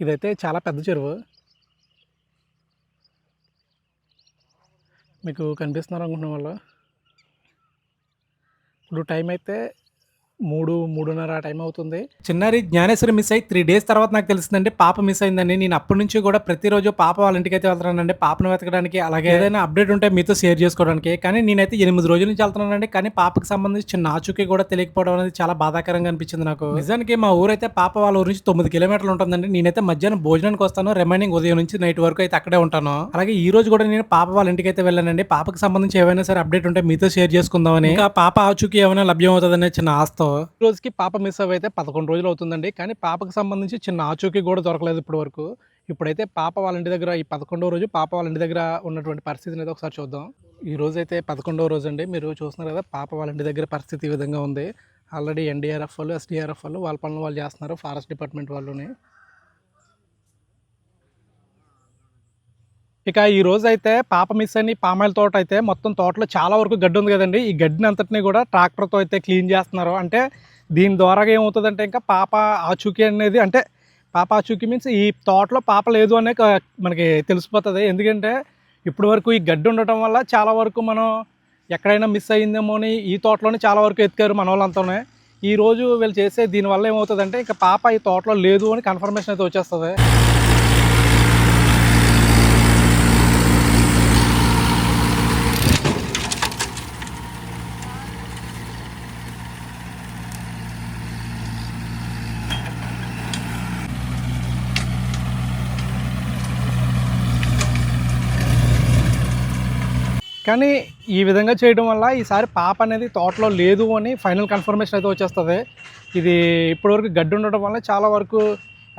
ఇదైతే చాలా పెద్ద చెరువు. మీకు కనిపిస్తున్నారు అనుకుంటున్న వాళ్ళు. ఇప్పుడు టైం అయితే 3:30 టైం అవుతుంది. చిన్నారి జ్ఞానేశ్వరి మిస్ అయ్యి 3 డేస్ తర్వాత నాకు తెలిసిందండి పాప మిస్ అయిందని. నేను అప్పటి నుంచి కూడా ప్రతిరోజు పాప వాళ్ళ ఇంటికైతే వెళ్తున్నానండి పాపను వెతకడానికి. అలాగే ఏదైనా అప్డేట్ ఉంటే మీతో షేర్ చేసుకోవడానికి. కానీ నేనైతే 8 రోజుల నుంచి వెళ్తున్నానండి. కానీ పాపకి సంబంధించి చిన్న ఆచూకీ కూడా తెలియకపోవడం అనేది చాలా బాధాకరంగా అనిపించింది నాకు. నిజానికి మా ఊరైతే పాప వాళ్ళ ఊరు నుంచి 9 కిలోమీటర్లు ఉంటుందండి. నేనైతే మధ్యాహ్నం భోజనానికి వస్తాను. రిమైనింగ్ ఉదయం నుంచి నైట్ వరకు అయితే అక్కడే ఉంటాను. అలాగే ఈ రోజు కూడా నేను పాప వాళ్ళ ఇంటికి అయితే వెళ్ళానండి. పాపకి సంబంధించి ఏవైనా సరే అప్డేట్ ఉంటే మీతో షేర్ చేసుకుందామని. ఇంకా పాప ఆచూకీ ఏమైనా లభ్యం అవుతుందనే చిన్న ఆశతో. ఈ రోజుకి పాప మిస్ అవ్వి అయితే 11 రోజులు అవుతుందండి. కానీ పాపకి సంబంధించి చిన్న ఆచూకీ కూడా దొరకలేదు ఇప్పటి వరకు. ఇప్పుడైతే పాప వాళ్ళ ఇంటి దగ్గర ఈ 11వ రోజు పాప వాళ్ళ ఇంటి దగ్గర ఉన్నటువంటి పరిస్థితిని అయితే ఒకసారి చూద్దాం. ఈ రోజు అయితే 11వ రోజు అండి. మీరు చూస్తున్నారు కదా పాప వాళ్ళ ఇంటి దగ్గర పరిస్థితి ఈ విధంగా ఉంది. ఆల్రెడీ ఎన్డీఆర్ఎఫ్ వాళ్ళు, ఎస్డీఆర్ఎఫ్ వాళ్ళు వాళ్ళ పనులు వాళ్ళు చేస్తున్నారు. ఫారెస్ట్ డిపార్ట్మెంట్ వాళ్ళని. ఇక ఈ రోజు అయితే పాప మిస్ అని పామాయిల్ తోట అయితే మొత్తం తోటలో చాలా వరకు గడ్డి ఉంది కదండి. ఈ గడ్డిని అంతటిని కూడా ట్రాక్టర్తో అయితే క్లీన్ చేస్తున్నారు. అంటే దీని ద్వారా ఏమవుతుందంటే ఇంకా పాప ఆచూకీ అనేది అంటే పాప ఆచూకీ మీన్స్ ఈ తోటలో పాప లేదు అనే మనకి తెలిసిపోతుంది. ఎందుకంటే ఇప్పటి వరకు ఈ గడ్డి ఉండటం వల్ల చాలా వరకు మనం ఎక్కడైనా మిస్ అయ్యిందేమో అని ఈ తోటలోనే చాలా వరకు ఎత్తుకారు మన వాళ్ళంతానే. ఈరోజు వీళ్ళు చేసే దీనివల్ల ఏమవుతుందంటే ఇంకా పాప ఈ తోటలో లేదు అని కన్ఫర్మేషన్ అయితే వచ్చేస్తుంది. కానీ ఈ విధంగా చేయడం వల్ల ఈసారి పాప అనేది తోటలో లేదు అని ఫైనల్ కన్ఫర్మేషన్ అయితే వచ్చేస్తుంది. ఇది ఇప్పటివరకు గడ్డి ఉండడం వల్ల చాలా వరకు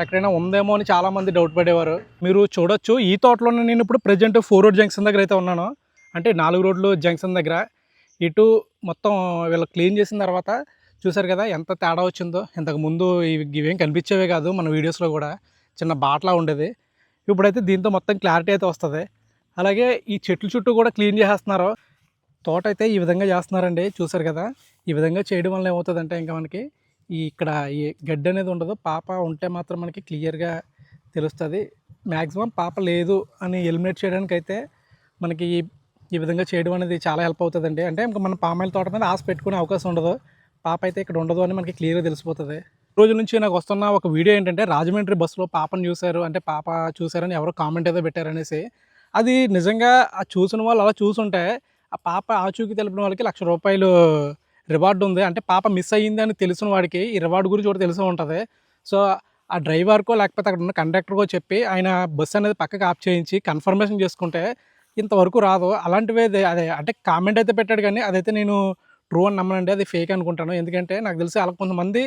ఎక్కడైనా ఉందేమో అని చాలామంది డౌట్ పడేవారు. మీరు చూడొచ్చు ఈ తోటలోనే నేను ఇప్పుడు ప్రజెంట్ 4 రోడ్ జంక్షన్ దగ్గర అయితే ఉన్నాను. అంటే 4 రోడ్లు జంక్షన్ దగ్గర. ఇటు మొత్తం వీళ్ళు క్లీన్ చేసిన తర్వాత చూసారు కదా ఎంత తేడా వచ్చిందో. ఇంతకుముందు ఇవేం కనిపించేవే కాదు మన వీడియోస్లో కూడా. చిన్న బాటలా ఉండేది. ఇప్పుడైతే దీంతో మొత్తం క్లారిటీ అయితే వస్తుంది. అలాగే ఈ చెట్ల చుట్టూ కూడా క్లీన్ చేసేస్తున్నారు. తోట అయితే ఈ విధంగా చేస్తున్నారండి. చూసారు కదా ఈ విధంగా చేయడం వల్ల ఏమవుతుందంటే ఇంకా మనకి ఇక్కడ ఈ గడ్డి అనేది ఉండదు. పాప ఉంటే మాత్రం మనకి క్లియర్గా తెలుస్తుంది. మ్యాక్సిమం పాప లేదు అని ఎలిమినేట్ చేయడానికి అయితే మనకి ఈ విధంగా చేయడం అనేది చాలా హెల్ప్ అవుతుందండి. అంటే ఇంకా మన పామాయిల్ తోట మీద ఆశ పెట్టుకునే అవకాశం ఉండదు. పాప అయితే ఇక్కడ ఉండదు అని మనకి క్లియర్గా తెలిసిపోతుంది. రోజు నుంచి నాకు వస్తున్న ఒక వీడియో ఏంటంటే రాజమండ్రి బస్సులో పాపను చూశారు అంటే పాప చూశారని ఎవరో కామెంట్ ఏదో పెట్టారనేసి. అది నిజంగా ఆ చూసిన వాళ్ళు అలా చూసుంటే ఆ పాప ఆచూకీ తెలిపిన వాళ్ళకి ₹1,00,000 రివార్డు ఉంది. అంటే పాప మిస్ అయ్యింది అని తెలిసిన వాడికి ఈ రివార్డు గురించి కూడా తెలిసే ఉంటుంది. సో ఆ డ్రైవర్కో లేకపోతే అక్కడ ఉన్న కండక్టర్కో చెప్పి ఆయన బస్సు అనేది పక్కకి ఆఫ్ చేయించి కన్ఫర్మేషన్ చేసుకుంటే ఇంతవరకు రాదు. అలాంటివి అదే అంటే కామెంట్ అయితే పెట్టాడు కానీ అదైతే నేను ట్రూ అని నమ్మనండి. అది ఫేక్ అనుకుంటాను. ఎందుకంటే నాకు తెలిసి అలా కొంతమంది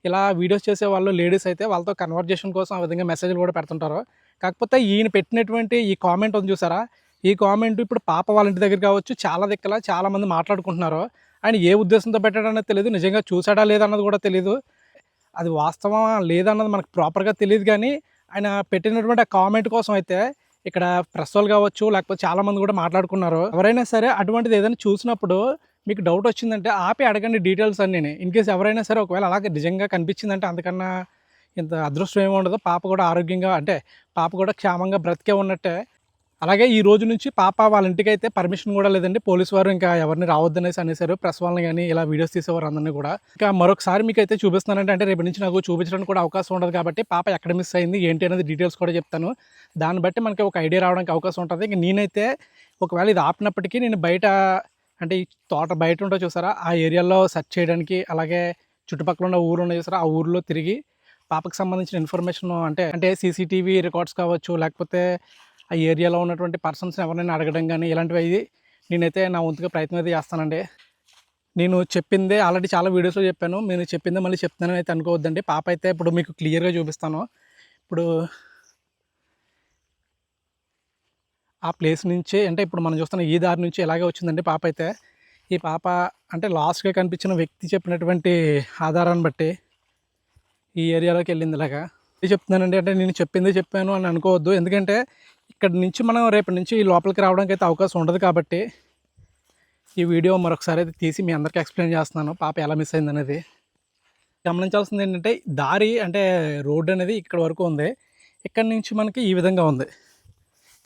ఇలా వీడియోస్ చేసే వాళ్ళు లేడీస్ అయితే వాళ్ళతో కన్వర్జేషన్ కోసం ఆ విధంగా మెసేజ్లు కూడా పెడుతుంటారు. కాకపోతే ఈయన పెట్టినటువంటి ఈ కామెంట్ ఉంది చూసారా, ఈ కామెంట్ ఇప్పుడు పాప వాళ్ళ ఇంటి దగ్గర కావచ్చు చాలా దిక్కల చాలామంది మాట్లాడుకుంటున్నారు. ఆయన ఏ ఉద్దేశంతో పెట్టాడన్నది తెలియదు. నిజంగా చూసాడా లేదన్నది కూడా తెలియదు. అది వాస్తవమా లేదన్నది మనకు ప్రాపర్గా తెలియదు. కానీ ఆయన పెట్టినటువంటి ఆ కామెంట్ కోసం అయితే ఇక్కడ ప్రెస్ వాళ్ళు కావచ్చు లేకపోతే చాలామంది కూడా మాట్లాడుకున్నారు. ఎవరైనా సరే అటువంటిది ఏదైనా చూసినప్పుడు మీకు డౌట్ వచ్చిందంటే ఆపి అడగండి డీటెయిల్స్ అన్నీ. ఇన్ కేసు ఎవరైనా సరే ఒకవేళ అలాగే నిజంగా కనిపించిందంటే అంతకన్నా ఇంత అదృష్టం ఏమి ఉండదు. పాప కూడా ఆరోగ్యంగా అంటే పాప కూడా క్షేమంగా బ్రతికే ఉన్నట్టే. అలాగే ఈ రోజు నుంచి పాప వాళ్ళ ఇంటికి అయితే పర్మిషన్ కూడా లేదండి. పోలీసు వారు ఇంకా ఎవరిని రావద్దనేసి అనేసారు. ప్రెస్ వాళ్ళని కానీ ఇలా వీడియోస్ తీసేవారు అందరినీ కూడా. ఇంకా మరొకసారి మీకు అయితే చూపిస్తున్నానంటే అంటే రేపు నుంచి నాకు చూపించడానికి కూడా అవకాశం ఉండదు కాబట్టి పాప ఎక్కడ మిస్ అయింది ఏంటి అనేది డీటెయిల్స్ కూడా చెప్తాను. దాన్ని బట్టి మనకి ఒక ఐడియా రావడానికి అవకాశం ఉంటుంది. ఇంక నేనైతే ఒకవేళ ఇది ఆపినప్పటికీ నేను బయట అంటే ఈ తోట బయట ఉంటో చూసారా ఆ ఏరియాలో సెర్చ్ చేయడానికి అలాగే చుట్టుపక్కల ఉన్న ఊరు ఉన్నాయి చూసారా ఆ ఊరిలో తిరిగి పాపకు సంబంధించిన ఇన్ఫర్మేషన్ అంటే సీసీటీవీ రికార్డ్స్ కావచ్చు లేకపోతే ఆ ఏరియాలో ఉన్నటువంటి పర్సన్స్ని ఎవరైనా అడగడం కానీ ఇలాంటివి నేనైతే నా వంతుగా ప్రయత్నం అయితే చేస్తానండి. నేను చెప్పిందే ఆల్రెడీ చాలా వీడియోస్లో చెప్పాను. నేను చెప్పిందే మళ్ళీ చెప్తున్నానని అయితే అనుకోవద్దండి. పాప అయితే ఇప్పుడు మీకు క్లియర్గా చూపిస్తాను. ఇప్పుడు ఆ ప్లేస్ నుంచి అంటే ఇప్పుడు మనం చూస్తున్న ఈ దారి నుంచి ఇలాగే వచ్చిందండి పాప అయితే. ఈ పాప అంటే లాస్ట్గా కనిపించిన వ్యక్తి చెప్పినటువంటి ఆధారాన్ని బట్టి ఈ ఏరియాలోకి వెళ్ళింది ఇలాగా. ఇది చెప్తున్నానండి అంటే నేను చెప్పిందే చెప్పాను అని అనుకోవద్దు. ఎందుకంటే ఇక్కడ నుంచి మనం రేపటి నుంచి లోపలికి రావడానికి అయితే అవకాశం ఉండదు కాబట్టి ఈ వీడియో మరొకసారి అయితే తీసి మీ అందరికీ ఎక్స్ప్లెయిన్ చేస్తున్నాను పాప ఎలా మిస్ అయింది అనేది. గమనించాల్సింది ఏంటంటే దారి అంటే రోడ్డు అనేది ఇక్కడ వరకు ఉంది. ఇక్కడి నుంచి మనకి ఈ విధంగా ఉంది.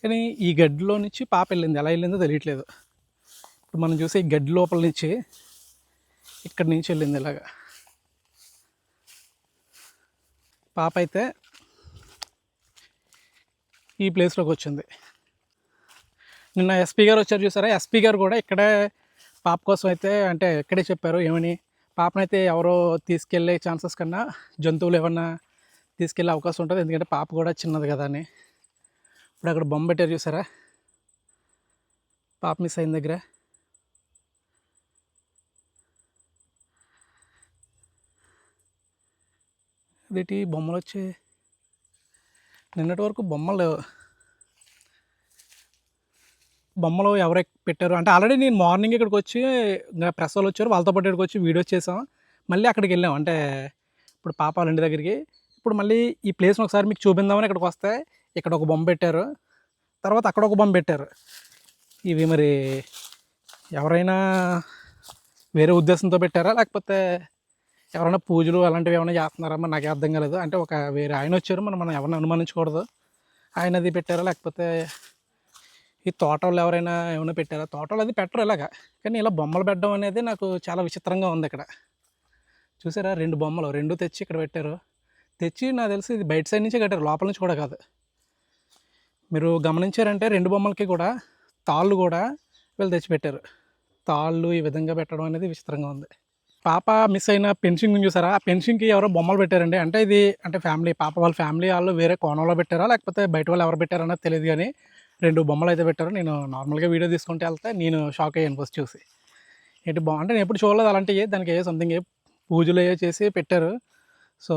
కానీ ఈ గడ్డిలో నుంచి పాప వెళ్ళింది, ఎలా వెళ్ళిందో తెలియట్లేదు. ఇప్పుడు మనం చూసే ఈ గడ్డి లోపల నుంచి ఇక్కడి నుంచి వెళ్ళింది ఇలాగా. పాప అయితే ఈ ప్లేస్లోకి వచ్చింది. నిన్న ఎస్పీ గారు వచ్చారు చూసారా, ఎస్పీ గారు కూడా ఇక్కడే పాప కోసం అయితే అంటే ఇక్కడే చెప్పారు ఏమని, పాపనైతే ఎవరో తీసుకెళ్ళే ఛాన్సెస్ కన్నా జంతువులు ఏమన్నా తీసుకెళ్ళే అవకాశం ఉంటుంది, ఎందుకంటే పాప కూడా చిన్నది కదా అని. ఇప్పుడు అక్కడ బొమ్మ పెట్టారు చూసారా పాప మిస్ అయిన దగ్గర. అదేంటి బొమ్మలు వచ్చాయి, నిన్నటి వరకు బొమ్మలు లేవు. బొమ్మలు ఎవరు పెట్టారు అంటే ఆల్రెడీ నేను మార్నింగ్ ఇక్కడికి వచ్చి ఇంకా ప్రెస్ వాళ్ళు వచ్చారు, వాళ్ళతో పాటు ఇక్కడికి వచ్చి వీడియోస్ చేసాం. మళ్ళీ అక్కడికి వెళ్ళాం, అంటే ఇప్పుడు పాప వాళ్ళ ఇంటి దగ్గరికి. ఇప్పుడు మళ్ళీ ఈ ప్లేస్ని ఒకసారి మీకు చూపిందామని ఇక్కడికి వస్తే ఇక్కడ ఒక బొమ్మ పెట్టారు, తర్వాత అక్కడ ఒక బొమ్మ పెట్టారు. ఇవి మరి ఎవరైనా వేరే ఉద్దేశంతో పెట్టారా, లేకపోతే ఎవరైనా పూజలు అలాంటివి ఏమైనా చేస్తున్నారా మరి నాకే అర్థం కాలేదు. అంటే ఒక వేరే ఆయన వచ్చారు, మనం ఎవరిని అనుమానించకూడదు, ఆయనది పెట్టారా లేకపోతే ఈ తోటలు ఎవరైనా ఏమైనా పెట్టారా. తోటలు అది పెట్టరు ఇలాగా, కానీ ఇలా బొమ్మలు పెట్టడం అనేది నాకు చాలా విచిత్రంగా ఉంది. ఇక్కడ చూసారా 2 బొమ్మలు, 2 తెచ్చి ఇక్కడ పెట్టారు. తెచ్చి నాకు తెలిసి ఇది బయట సైడ్ నుంచే కట్టారు, లోపల నుంచి కూడా కాదు. మీరు గమనించారంటే 2 బొమ్మలకి కూడా తాళ్ళు కూడా వీళ్ళు తెచ్చిపెట్టారు. తాళ్ళు ఈ విధంగా పెట్టడం అనేది విచిత్రంగా ఉంది. పాప మిస్ అయిన పెన్షింగ్ చూసారా, ఆ పెన్షింగ్కి ఎవరో బొమ్మలు పెట్టారండి. అంటే ఇది అంటే ఫ్యామిలీ, పాప వాళ్ళ ఫ్యామిలీ వాళ్ళు వేరే కోణంలో పెట్టారా లేకపోతే బయట వాళ్ళు ఎవరు పెట్టారన్నది తెలియదు, కానీ 2 బొమ్మలు అయితే పెట్టారు. నేను నార్మల్గా వీడియో తీసుకుంటే వెళ్తే నేను షాక్ అయ్యాను ఫస్ట్ చూసి. ఏంటి అంటే నేను ఎప్పుడు చూడలేదు అలాంటివి, దానికి సంథింగ్ పూజలు ఏవో చేసి పెట్టారు. సో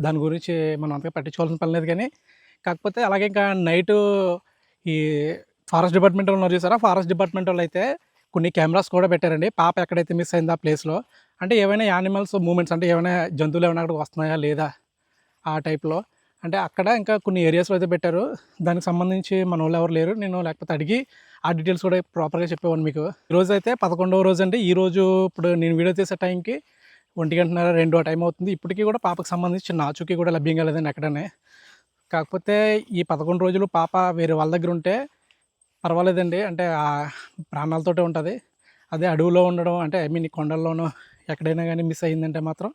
దాని గురించి మనం అంతగా పట్టించుకోవాల్సిన పని లేదు. కానీ కాకపోతే అలాగే ఇంకా నైటు ఈ ఫారెస్ట్ డిపార్ట్మెంట్ ఉన్నారు చూసారా, ఫారెస్ట్ డిపార్ట్మెంట్ వాళ్ళు అయితే కొన్ని కెమెరాస్ కూడా పెట్టారండి పాప ఎక్కడైతే మిస్ అయిందో ఆ ప్లేస్లో. అంటే ఏమైనా యానిమల్స్ మూమెంట్స్, అంటే ఏమైనా జంతువులు ఏమైనా అక్కడికి వస్తున్నాయా లేదా ఆ టైప్లో, అంటే అక్కడ ఇంకా కొన్ని ఏరియాస్లో అయితే పెట్టారు. దానికి సంబంధించి మన వాళ్ళు ఎవరు లేరు, నేను లేకపోతే అడిగి ఆ డీటెయిల్స్ కూడా ప్రాపర్గా చెప్పేవాడిని మీకు. ఈరోజు అయితే 11వ రోజు అండి. ఈరోజు ఇప్పుడు నేను వీడియో తీసే టైంకి 1:30-2 టైం అవుతుంది. ఇప్పటికీ కూడా పాపకు సంబంధించి నాచుకి కూడా లభ్యం కాలేదండి ఎక్కడనే. కాకపోతే ఈ 11 రోజులు పాప వేరే వాళ్ళ దగ్గర ఉంటే పర్వాలేదండి, అంటే ఆ ప్రాణాలతోటే ఉంటుంది. అదే అడవిలో ఉండడం, అంటే ఐ మీన్ ఈ కొండల్లోనూ ఎక్కడైనా కానీ మిస్ అయ్యిందంటే మాత్రం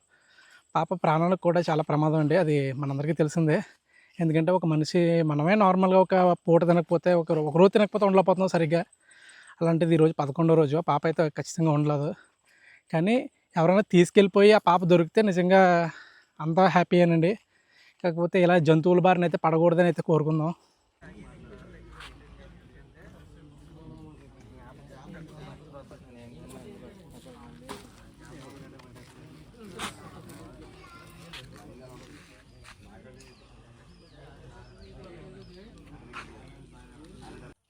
పాప ప్రాణాలకు కూడా చాలా ప్రమాదం అండి. అది మనందరికీ తెలిసిందే. ఎందుకంటే ఒక మనిషి మనమే నార్మల్గా ఒక పూట తినకపోతే ఒక రోజు తినకపోతే ఉండలేకపోతున్నాం సరిగ్గా, అలాంటిది ఈరోజు 11వ రోజు. పాప అయితే ఖచ్చితంగా ఉండలేదు. కానీ ఎవరైనా తీసుకెళ్ళిపోయి ఆ పాప దొరికితే నిజంగా అంతా హ్యాపీయేనండి. కాకపోతే ఇలా జంతువుల బారిన అయితే పడకూడదని అయితే కోరుకుందాం.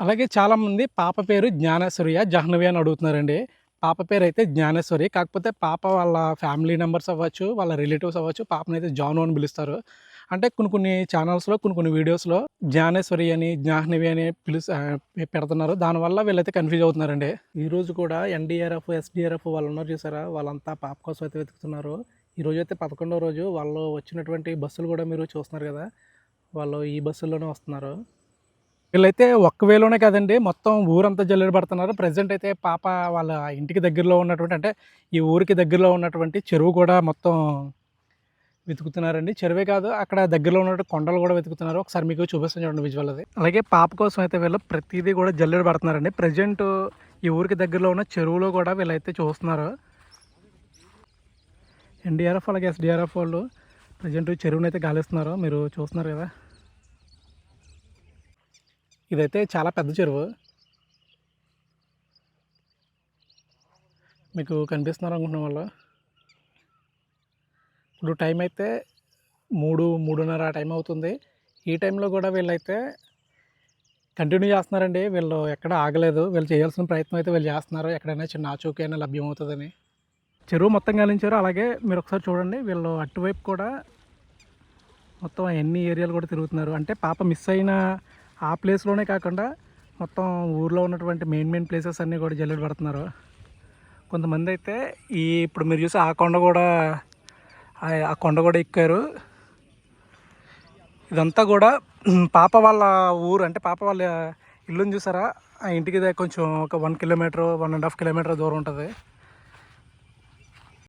అలాగే చాలామంది పాప పేరు జ్ఞానేశ్వరియ, జాహ్నవి అని అడుగుతున్నారండి. పాప పేరు అయితే జ్ఞానేశ్వరి. కాకపోతే పాప వాళ్ళ ఫ్యామిలీ మెంబర్స్ అవ్వచ్చు, వాళ్ళ రిలేటివ్స్ అవ్వచ్చు, పాపనైతే జాను అని పిలుస్తారు. అంటే కొన్ని ఛానల్స్లో కొన్ని వీడియోస్లో జ్ఞానేశ్వరి అని, జాహ్నవి అని పెడుతున్నారు. దానివల్ల వీళ్ళైతే కన్ఫ్యూజ్ అవుతున్నారండి. ఈరోజు కూడా ఎన్డీఆర్ఎఫ్, ఎస్డీఆర్ఎఫ్ వాళ్ళు ఉన్నారు చూసారా, వాళ్ళంతా పాప కోసం అయితే వెతుకుతున్నారు. ఈరోజు అయితే 11వ రోజు. వాళ్ళు వచ్చినటువంటి బస్సులు కూడా మీరు చూస్తున్నారు కదా, వాళ్ళు ఈ బస్సుల్లోనే వస్తున్నారు. వీళ్ళైతే ఒక్క వేలోనే కదండి, మొత్తం ఊరంతా జల్లెడ పడుతున్నారు. ప్రజెంట్ అయితే పాప వాళ్ళ ఇంటికి దగ్గరలో ఉన్నటువంటి, అంటే ఈ ఊరికి దగ్గరలో ఉన్నటువంటి చెరువు కూడా మొత్తం వెతుకుతున్నారండి. చెరువే కాదు, అక్కడ దగ్గరలో ఉన్నటువంటి కొండలు కూడా వెతుకుతున్నారు. ఒకసారి మీకు చూపిస్తాను చూడండి విజువల్ అది. అలాగే పాప కోసం అయితే వీళ్ళు ప్రతిదీ కూడా జల్లెడ పడుతున్నారండి. ప్రజెంట్ ఈ ఊరికి దగ్గరలో ఉన్న చెరువులో కూడా వీళ్ళైతే చూస్తున్నారు. ఎన్డీఆర్ఎఫ్ అలాగే ఎస్డీఆర్ఎఫ్ వాళ్ళు ప్రజెంట్ చెరువుని అయితే గాలిస్తున్నారు, మీరు చూస్తున్నారు కదా. ఇదైతే చాలా పెద్ద చెరువు, మీకు కనిపిస్తున్నారు అనుకుంటున్న వాళ్ళు. ఇప్పుడు టైం అయితే 3-3:30 టైం అవుతుంది. ఈ టైంలో కూడా వీళ్ళైతే కంటిన్యూ చేస్తున్నారండి. వీళ్ళు ఎక్కడ ఆగలేదు, వీళ్ళు చేయాల్సిన ప్రయత్నం అయితే వీళ్ళు చేస్తున్నారు, ఎక్కడైనా చిన్న ఆచూకీ అయినా లభ్యం అవుతుందని. చెరువు మొత్తం గాలించారు. అలాగే మీరు ఒకసారి చూడండి, వీళ్ళు అటువైపు కూడా మొత్తం ఎన్ని ఏరియాలు కూడా తిరుగుతున్నారు. అంటే పాప మిస్ అయిన ఆ ప్లేస్లోనే కాకుండా మొత్తం ఊర్లో ఉన్నటువంటి మెయిన్ ప్లేసెస్ అన్నీ కూడా జల్లెడ పడుతున్నారు. కొంతమంది అయితే ఇప్పుడు మీరు చూసి ఆ కొండ కూడా ఎక్కారు. ఇదంతా కూడా పాప వాళ్ళ ఊరు, అంటే పాప వాళ్ళ ఇల్లుని చూసారా, ఆ ఇంటికి కొంచెం ఒక 1 కిలోమీటర్ 1.5 కిలోమీటర్ దూరం ఉంటుంది.